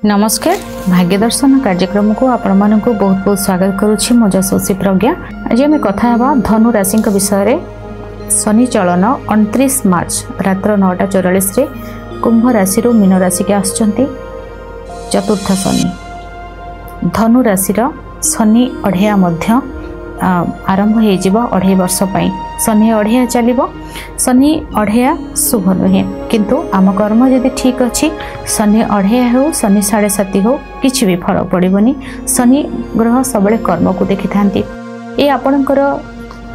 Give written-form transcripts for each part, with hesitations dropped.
नमस्कार भाग्य दर्शन कार्यक्रम को आपण मानक बहुत बहुत स्वागत करुच्ची मो जसोसी प्रज्ञा। आज आम कथा धनु राशि विषय रे शनि चलन 29 मार्च रात्र 9:44 रे कुंभ राशि मीन राशि के आसुचंती चतुर्थ शनि। धनु राशि शनि अढ़िया मध्य आरंभ हो 2.5 वर्ष शनि अढ़िया चलो। शनि अढ़िया शुभ नुहे किंतु आम कर्म जदि ठीक अच्छी शनि अढ़िया हो शनि 7.5 हो किसी भी फल पड़ोनी। शनि ग्रह सब कर्म को देखि थांती। ए आपणकर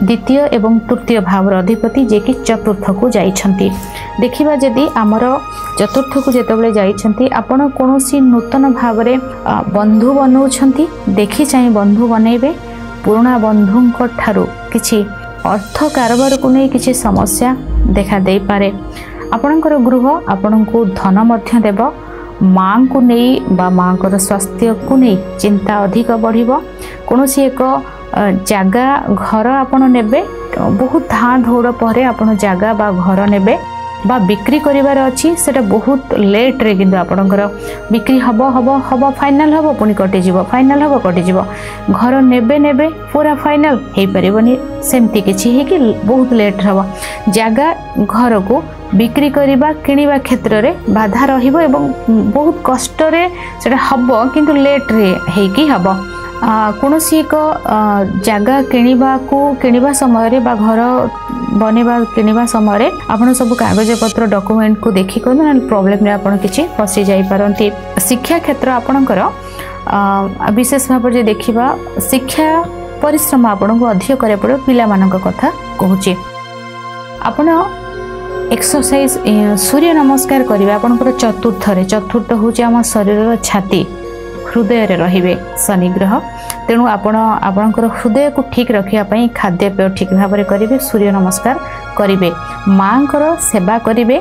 द्वितीय एवं तृतीय भावर अधिपति जे कि चतुर्थ को जाइछंती। देखिबा जदि आमर चतुर्थ को जेतबेले जाइछंती आपण कोनोसी नूतन भावरे बंधु बनाउछंती देखि चाहिँ बंधु बनेबे। पुराना बंधुंक ठारू किछि अर्थ कारोबार को नहीं किछि समस्या देखा दे पारे। आपणकर गृह आपण को धन मध्य देव। माँ को नहीं बा माँ को स्वास्थ्य को नहीं चिंता अधिक बढ़िबो। कोनोसी एक जागा घर आपण नेबे बहुत धाँ धौड़ पर आपण जागा बा घर नेबे बा बिक्री करिवार अछि सेटा बहुत लेट रे किंतु आपणकर बिक्री हबो हबो हबो फाइनल हबो पुनी कटि जीवो फाइनल हबो कटि जीवो। घर नेबे नेबे पूरा फाइनल हे परिबनी सेमती किछि हे कि बहुत लेट हबो। जागा घर को बिक्री करिबा किनिबा क्षेत्र रे बाधा रहिबो एवं बहुत कष्ट रे सेटा हबो किंतु लेट रे हे कि हबो। कोनोसी एक जागा किनिबा समय रे बा घर बनेबा किनिबा समय रे आपण सब कागज पत्र डॉक्यूमेंट को देखि को ना प्रॉब्लम रे आपण किछि फसी जाई पारंती। शिक्षा क्षेत्र आपणकर विशेष भाव जे देखिबा शिक्षा परिश्रम आपण को अधिक करे पड़ो। पिला मानक कथा कहूची आपण एक्सरसाइज सूर्य नमस्कार करिबा आपणकर चतुर्थ होची हम शरीर छाती हृदय रे रहिबे शनि ग्रह। तेणु आपणकर हृदय को ठीक रखिया पई खाद्य पेय ठीक भाव में करेंगे। सूर्य नमस्कार करेंगे। माँ को सेवा करेंगे।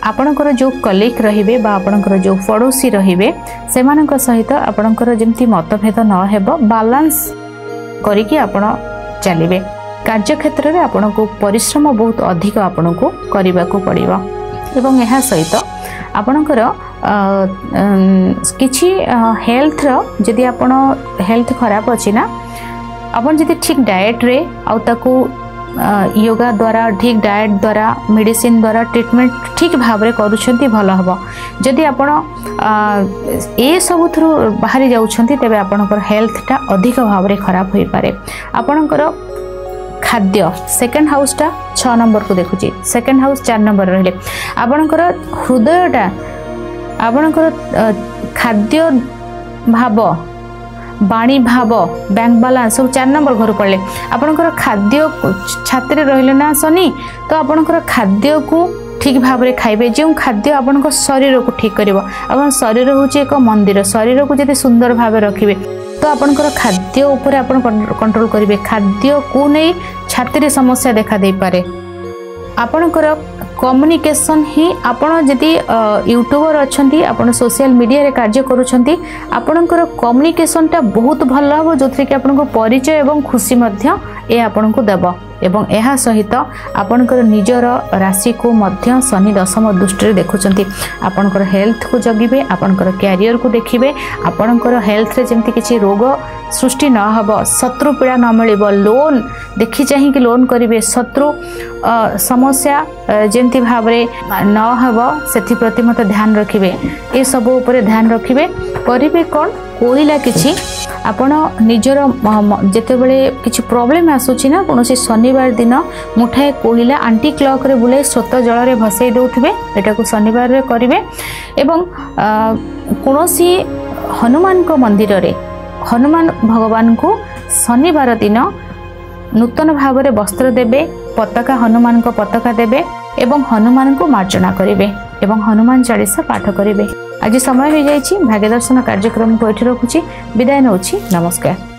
आपणकर जो कलीग रहिबे बा आपणकर जो पड़ोसी रहिबे सेमानक सहित आपणकर जेमती मतभेद न हेबो बैलेंस करिकि आपण चलिबे। कार्य क्षेत्र रे आपणको परिश्रम बहुत अधिक आपणको करिबा को पड़िबो एवं एहा सहित आपणकर किछि हेल्थ रो जदि आपण हेल्थ खराब अछि ना आपण जदि ठीक डाइट रे आउ ताकू योगा द्वारा ठीक डाइट द्वारा मेडिसिन द्वारा ट्रीटमेंट ठीक भाव रे करूछंती भल हबो। जदि आपण ए सब थ्रू बाहरी जाउछंती तबे आपणकर हेल्थ टा अधिक भाव रे खराब होई पारे। आपणकर खाद्य सेकेंड हाउस टा 6 नंबर को देखुची। सेकेंड हाउस 4 नंबर रहले आपणकर हृदयटा आपणकर खाद्य भाव बाणी भाव बैंक बैलेंस सब 4 नंबर घर पड़े। आपणकर खाद्य छाती रे रहले ना शनि तो आपणकर खाद्य को ठीक भाव में खाइबे। जो खाद्य आपणकर शरीर को ठीक करिवो। आपन शरीर होची एक मंदिर। शरीर को जदि सुंदर भाव रखिबे तो आपणकर खाद्य ऊपर आपण कंट्रोल करिवे। खाद्य को नहीं छाती रे समस्या देखा दे पारे। आपणकर कम्युनिकेशन ही आपण जदि यूट्यूबर अच्छी आपण सोशल मीडिया रे कार्य करूछंती आपणकर कम्युनिकेशन टा बहुत भल हो जो कि आपनको परिचय एवं खुशी मध्य ए आपनको देबो। एवं एहा सहित आपणकर निजर राशि को मध्य शनि दशम दृष्टि रे देखुछंती। आपणकर हेल्थ को जगिबे। आपणकर कैरियर को देखिबे। आपणकर हेल्थ रे जेमति किछि रोग सृष्टि न हबो। शत्रु पीड़ा न मिलिबो। लोन देखि चाहि कि लोन करिवे। शत्रु समस्या जेमति भाबरे न हबो सेथि प्रति मत ध्यान रखिबे। ए सब ऊपर ध्यान रखिबे। करिवे कोन कोइला किछि आपण निजर जेते बेले किछि प्रॉब्लम आसुछि ना कोनोसी शनिवार दिन मुठाए कोइला आंटी क्लॉक रे बुले स्रोत जल रे भसई दउथबे। एटा को शनिवार रे करिवे। एवं कोनोसी हनुमान को मंदिर रे हनुमान भगवान को शनिवार दिन नूतन भाव में वस्त्र देबे। पताका हनुमान को पताका देबे एवं हनुमान को मार्जना करिवे एवं हनुमान चालीसा पाठ करिवे। आज समय हो जाइछि। भाग्य दर्शन कार्यक्रम को एठी रखुछि। विदाय नउछि। नमस्कार।